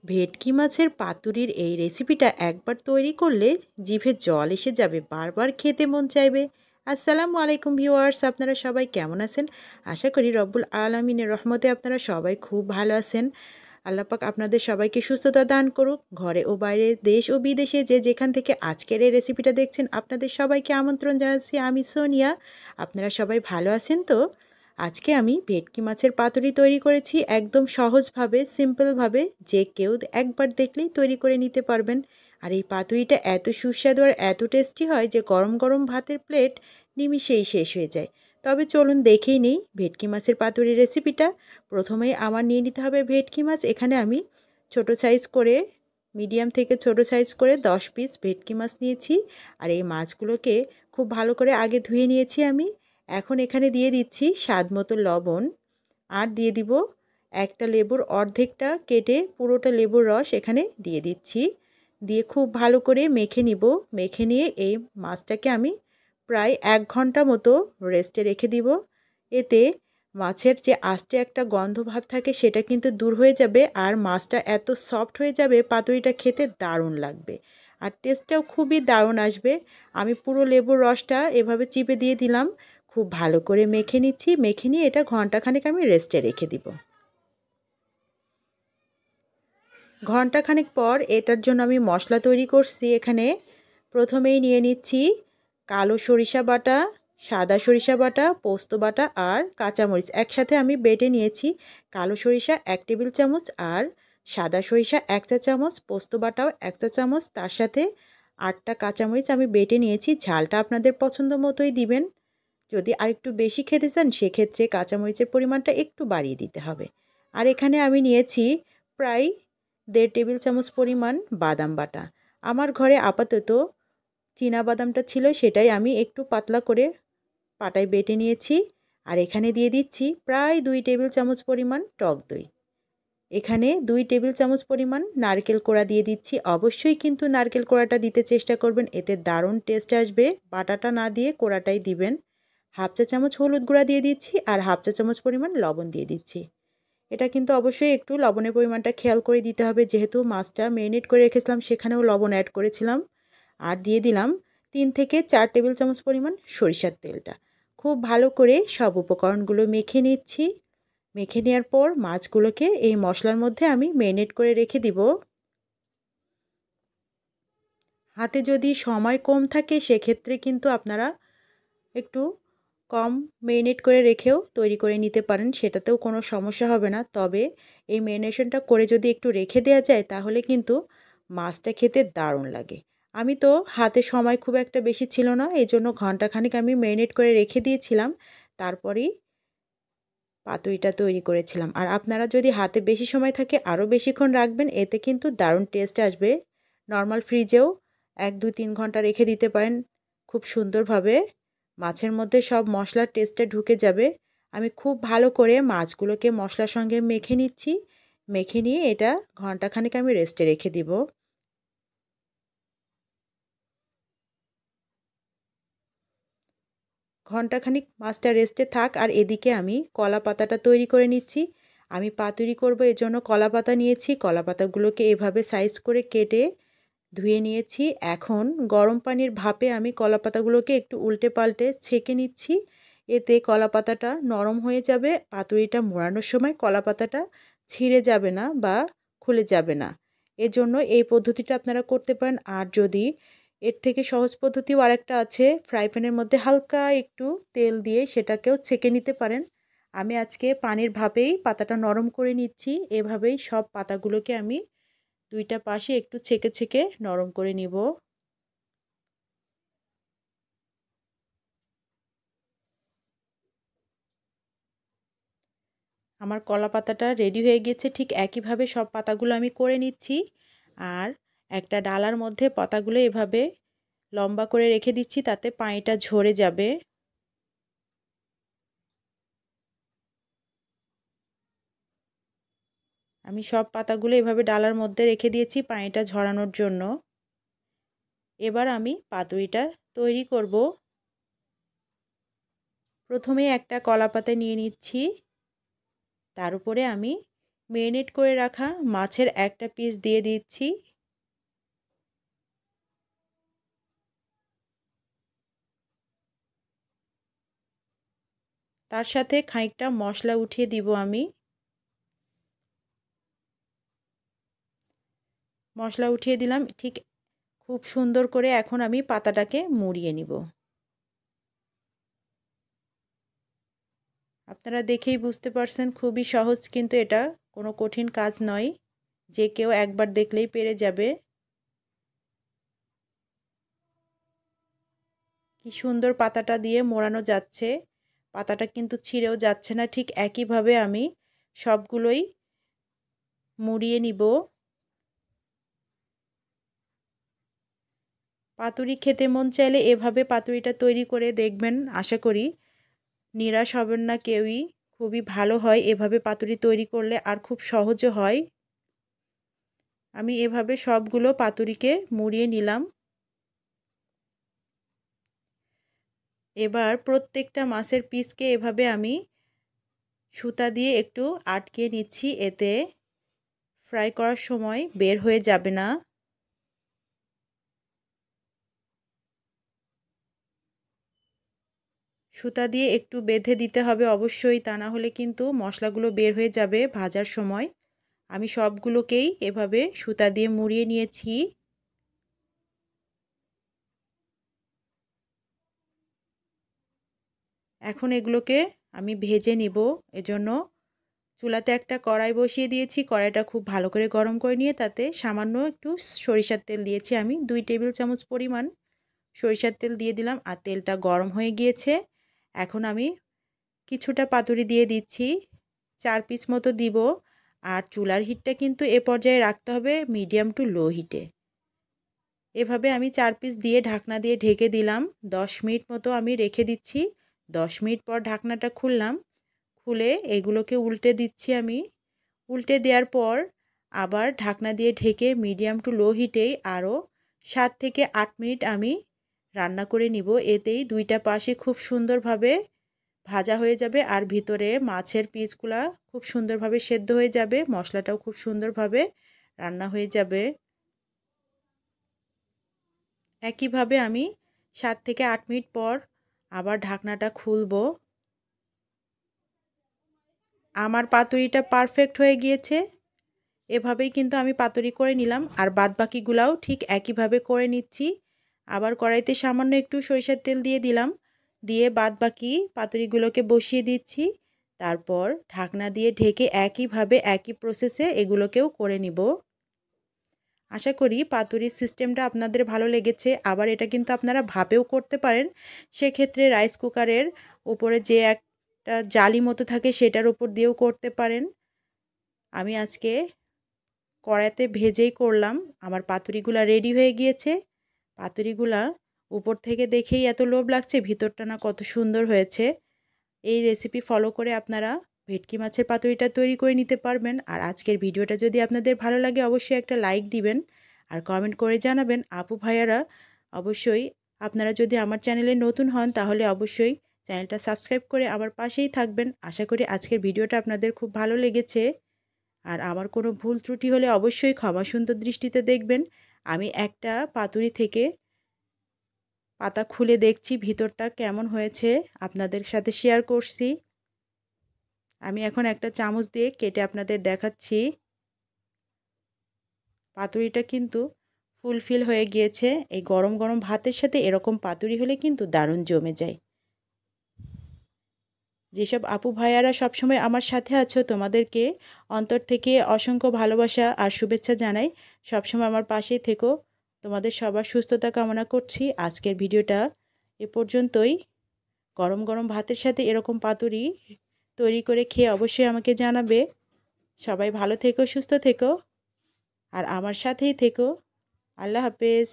ভেটকি মাছের পাতুরির এই রেসিপিটা একবার তৈরি করলে জিভে জল এসে যাবে, বারবার খেতে মন চাইবে। আসসালামু আলাইকুম ভিউয়ার্স, আপনারা সবাই কেমন আছেন? আশা করি রব্বুল আলামিনের রহমতে আপনারা সবাই খুব ভালো আছেন। আল্লাহ পাক আপনাদের সবাইকে সুস্থতা দান করুক। ঘরে ও বাইরে, দেশ ও বিদেশে যে যেখান থেকে আজকের এই রেসিপিটা দেখছেন, আপনাদের সবাইকে আমন্ত্রণ জানাচ্ছি। আমি সোনিয়া। আপনারা সবাই ভালো আছেন তো? আজকে আমি ভেটকি মাছের পাতুরি তৈরি করেছি একদম সহজভাবে, সিম্পলভাবে, যে কেউ একবার দেখলেই তৈরি করে নিতে পারবেন। আর এই পাতুরিটা এত সুস্বাদু আর এত টেস্টি হয় যে গরম গরম ভাতের প্লেট নিমিষেই শেষ হয়ে যায়। তবে চলুন দেখেই নেই ভেটকি মাছের পাতুরি রেসিপিটা। প্রথমেই আমার নিয়ে নিতে হবে ভেটকি মাছ। এখানে আমি ছোট সাইজ করে, মিডিয়াম থেকে ছোট সাইজ করে 10 পিস ভেটকি মাছ নিয়েছি। আর এই মাছগুলোকে খুব ভালো করে আগে ধুয়ে নিয়েছি আমি। এখন এখানে দিয়ে দিচ্ছি স্বাদ মতো লবণ, আর দিয়ে দিব একটা লেবুর অর্ধেকটা কেটে পুরোটা লেবুর রস এখানে দিয়ে দিচ্ছি। দিয়ে খুব ভালো করে মেখে নিব। মেখে নিয়ে এই মাছটাকে আমি প্রায় 1 ঘন্টা মতো রেস্টে রেখে দিব। এতে মাছের যে আস্তে একটা গন্ধ ভাব থাকে সেটা কিন্তু দূর হয়ে যাবে, আর মাছটা এত সফট হয়ে যাবে, পাতুরিটা খেতে দারুণ লাগবে আর টেস্টটাও খুবই দারুণ আসবে। আমি পুরো লেবুর রসটা এভাবে চিপে দিয়ে দিলাম। খুব ভালো করে মেখে নিচ্ছি। মেখে নিয়ে এটা ঘন্টাখানেক আমি রেস্টে রেখে দিব। ঘন্টাখানেক পর এটার জন্য আমি মশলা তৈরি করছি। এখানে প্রথমেই নিয়ে নিচ্ছি কালো সরিষা বাটা, সাদা সরিষা বাটা, পোস্ত বাটা আর কাঁচামরিচ একসাথে আমি বেটে নিয়েছি। কালো সরিষা 1 টেবিল চামচ আর সাদা সরিষা 1 চা চামচ, পোস্ত বাটাও 1 চা চামচ, তার সাথে 8টা কাঁচামরিচ আমি বেটে নিয়েছি। ঝালটা আপনাদের পছন্দ মতোই দিবেন। যদি আরেকটু বেশি খেতে চান সেক্ষেত্রে কাঁচামরিচের পরিমাণটা একটু বাড়িয়ে দিতে হবে। আর এখানে আমি নিয়েছি প্রায় 1.5 টেবিল চামচ পরিমাণ বাদাম বাটা। আমার ঘরে আপাতত চীনা বাদামটা ছিল, সেটাই আমি একটু পাতলা করে পাটায় বেটে নিয়েছি। আর এখানে দিয়ে দিচ্ছি প্রায় 2 টেবিল চামচ পরিমাণ টক দই। এখানে 2 টেবিল চামচ পরিমাণ নারকেল কোড়া দিয়ে দিচ্ছি। অবশ্যই কিন্তু নারকেল কোড়াটা দিতে চেষ্টা করবেন, এতে দারুণ টেস্ট আসবে। বাটাটা না দিয়ে কোড়াটাই দিবেন। 1/2 চা চামচ হলুদ গুঁড়া দিয়ে দিচ্ছি আর 1/2 চা চামচ পরিমাণ লবণ দিয়ে দিচ্ছি। এটা কিন্তু অবশ্যই একটু লবণের পরিমাণটা খেয়াল করে দিতে হবে, যেহেতু মাছটা ম্যারিনেট করে রেখেছিলাম সেখানেও লবণ অ্যাড করেছিলাম। আর দিয়ে দিলাম 3 থেকে 4 টেবিল চামচ পরিমাণ সরিষার তেলটা। খুব ভালো করে সব উপকরণগুলো মেখে নিচ্ছি। মেখে নেওয়ার পর মাছগুলোকে এই মশলার মধ্যে আমি ম্যারিনেট করে রেখে দিব। হাতে যদি সময় কম থাকে সেক্ষেত্রে কিন্তু আপনারা একটু কম ম্যারিনেট করে রেখেও তৈরি করে নিতে পারেন, সেটাতেও কোনো সমস্যা হবে না। তবে এই ম্যারিনেশনটা করে যদি একটু রেখে দেওয়া যায় তাহলে কিন্তু মাছটা খেতে দারুণ লাগে। আমি তো হাতে সময় খুব একটা বেশি ছিল না, এই জন্য ঘন্টাখানেক আমি ম্যারিনেট করে রেখে দিয়েছিলাম। তারপরেই পাতুরিটা তৈরি করেছিলাম। আর আপনারা যদি হাতে বেশি সময় থাকে আরও বেশিক্ষণ রাখবেন, এতে কিন্তু দারুণ টেস্ট আসবে। নর্মাল ফ্রিজেও 1-2-3 ঘন্টা রেখে দিতে পারেন খুব সুন্দরভাবে। মাছের মধ্যে সব মশলার টেস্টটা ঢুকে যাবে। আমি খুব ভালো করে মাছগুলোকে মশলার সঙ্গে মেখে নিচ্ছি। মেখে নিয়ে এটা ঘন্টাখানেক আমি রেস্টে রেখে দিব। ঘন্টাখানিক মাছটা রেস্টে থাক, আর এদিকে আমি কলা পাতাটা তৈরি করে নিচ্ছি। আমি পাতুরি করব এজন্য কলা পাতা নিয়েছি। কলা পাতাগুলোকে এভাবে সাইজ করে কেটে ধুয়ে নিয়েছি। এখন গরম পানির ভাপে আমি কলা পাতাগুলোকে একটু উল্টে পাল্টে ছেঁকে নিচ্ছি। এতে কলা পাতাটা নরম হয়ে যাবে। পাতুরিটা মোড়ানোর সময় কলা পাতাটা ছিঁড়ে যাবে না বা খুলে যাবে না। এজন্য এই পদ্ধতিটা আপনারা করতে পারেন। আর যদি এর থেকে সহজ পদ্ধতিও আরেকটা আছে, ফ্রাই প্যানের মধ্যে হালকা একটু তেল দিয়ে সেটাকেও ছেঁকে নিতে পারেন। আমি আজকে পানির ভাপেই পাতাটা নরম করে নিচ্ছি। এভাবেই সব পাতাগুলোকে আমি 2টা পাশে একটু ছেঁকে ছেঁকে নরম করে নিব। আমার কলা পাতাটা রেডি হয়ে গেছে। ঠিক একইভাবে সব পাতাগুলো আমি করে নিচ্ছি। আর একটা ডালার মধ্যে পাতাগুলো এভাবে লম্বা করে রেখে দিচ্ছি, তাতে পানিটা ঝরে যাবে। আমি সব পাতাগুলো এভাবে ডালার মধ্যে রেখে দিয়েছি পানিটা ঝরানোর জন্য। এবার আমি পাতুরিটা তৈরি করব। প্রথমে একটা কলা পাতা নিয়ে নিচ্ছি। তার উপরে আমি মেরিনেট করে রাখা মাছের একটা পিস দিয়ে দিচ্ছি। তার সাথে খানিকটা মশলা উঠিয়ে দিব আমি। মশলা উঠিয়ে দিলাম। ঠিক খুব সুন্দর করে এখন আমি পাতাটাকে মুড়িয়ে নিব। আপনারা দেখেই বুঝতে পারছেন খুবই সহজ, কিন্তু এটা কোনো কঠিন কাজ নয়, যে কেউ একবার দেখলেই পেরে যাবে। কি সুন্দর পাতাটা দিয়ে মোড়ানো যাচ্ছে, পাতাটা কিন্তু ছিঁড়েও যাচ্ছে না। ঠিক একইভাবে আমি সবগুলোই মুড়িয়ে নিব। পাতুরি খেতে মন চাইলে এভাবে পাতুরিটা তৈরি করে দেখবেন, আশা করি নিরাশ হবেন না কেউই। খুবই ভালো হয় এভাবে পাতুরি তৈরি করলে, আর খুব সহজও হয়। আমি এভাবে সবগুলো পাতুরিকে মুড়িয়ে নিলাম। এবার প্রত্যেকটা মাছের পিসকে এভাবে আমি সুতা দিয়ে একটু আটকে নিচ্ছি, এতে ফ্রাই করার সময় বের হয়ে যাবে না। সুতা দিয়ে একটু বেঁধে দিতে হবে অবশ্যই, তা না হলে কিন্তু মশলাগুলো বের হয়ে যাবে ভাজার সময়। আমি সবগুলোকেই এভাবে সুতা দিয়ে মুড়িয়ে নিয়েছি। এখন এগুলোকে আমি ভেজে নিব। এজন্য চুলাতে একটা কড়াই বসিয়ে দিয়েছি। কড়াইটা খুব ভালো করে গরম করে নিয়ে তাতে সামান্য একটু সরিষার তেল দিয়েছি। আমি 2 টেবিল চামচ পরিমাণ সরিষার তেল দিয়ে দিলাম, আর তেলটা গরম হয়ে গিয়েছে। এখন আমি কিছুটা পাতুরি দিয়ে দিচ্ছি, 4 পিস মতো দিব। আর চুলার হিটটা কিন্তু এ পর্যায়ে রাখতে হবে মিডিয়াম টু লো হিটে। এভাবে আমি 4 পিস দিয়ে ঢাকনা দিয়ে ঢেকে দিলাম। 10 মিনিট মতো আমি রেখে দিচ্ছি। 10 মিনিট পর ঢাকনাটা খুললাম। খুলে এগুলোকে উল্টে দিচ্ছি আমি। উল্টে দেওয়ার পর আবার ঢাকনা দিয়ে ঢেকে মিডিয়াম টু লো হিটেই আরও 7 থেকে 8 মিনিট আমি রান্না করে নিব। এতেই দুইটা পাশে খুব সুন্দরভাবে ভাজা হয়ে যাবে, আর ভিতরে মাছের পিসগুলা খুব সুন্দরভাবে সেদ্ধ হয়ে যাবে, মশলাটাও খুব সুন্দরভাবে রান্না হয়ে যাবে। একইভাবে আমি 7 থেকে 8 মিনিট পর আবার ঢাকনাটা খুলব। আমার পাতুরিটা পারফেক্ট হয়ে গিয়েছে। এভাবেই কিন্তু আমি পাতুরি করে নিলাম, আর বাদবাকিগুলাও ঠিক একইভাবে করে নিচ্ছি। আবার কড়াইতে সামান্য একটু সরিষার তেল দিয়ে দিলাম, দিয়ে বাদবাকি পাতুরিগুলোকে বসিয়ে দিচ্ছি। তারপর ঢাকনা দিয়ে ঢেকে একইভাবে একই প্রসেসে এগুলোকেও করে নিব। আশা করি পাতুরির সিস্টেমটা আপনাদের ভালো লেগেছে। আবার এটা কিন্তু আপনারা ভাপেও করতে পারেন। সেক্ষেত্রে রাইস কুকারের উপরে যে একটা জালি মতো থাকে সেটার উপর দিয়েও করতে পারেন। আমি আজকে কড়াইতে ভেজেই করলাম। আমার পাতুরিগুলা রেডি হয়ে গিয়েছে। পাতুরিগুলা উপর থেকে দেখেই এত লোভ লাগছে, ভিতরটা না কত সুন্দর হয়েছে। এই রেসিপি ফলো করে আপনারা ভেটকি মাছের পাতুরিটা তৈরি করে নিতে পারবেন। আর আজকের ভিডিওটা যদি আপনাদের ভালো লাগে অবশ্যই একটা লাইক দিবেন, আর কমেন্ট করে জানাবেন। আপু ভাইয়ারা অবশ্যই আপনারা যদি আমার চ্যানেলে নতুন হন তাহলে অবশ্যই চ্যানেলটা সাবস্ক্রাইব করে আমার পাশেই থাকবেন। আশা করি আজকের ভিডিওটা আপনাদের খুব ভালো লেগেছে। আর আমার কোনো ভুল ত্রুটি হলে অবশ্যই ক্ষমা সুন্দর দৃষ্টিতে দেখবেন। আমি একটা পাতুরি থেকে পাতা খুলে দেখছি ভিতরটা কেমন হয়েছে, আপনাদের সাথে শেয়ার করছি। আমি এখন একটা চামচ দিয়ে কেটে আপনাদের দেখাচ্ছি। পাতুরিটা কিন্তু ফুলফিল হয়ে গিয়েছে। এই গরম গরম ভাতের সাথে এরকম পাতুরি হলে কিন্তু দারুণ জমে যায়। যেসব আপু ভাইয়ারা সবসময় আমার সাথে আছো তোমাদেরকে অন্তর থেকে অসংখ্য ভালোবাসা আর শুভেচ্ছা জানাই। সবসময় আমার পাশেই থেকো। তোমাদের সবার সুস্থতা কামনা করছি। আজকের ভিডিওটা এ পর্যন্তই। গরম গরম ভাতের সাথে এরকম পাতুরি তৈরি করে খেয়ে অবশ্যই আমাকে জানাবে। সবাই ভালো থেকো, সুস্থ থেকো, আর আমার সাথেই থেকো। আল্লাহ হাফেজ।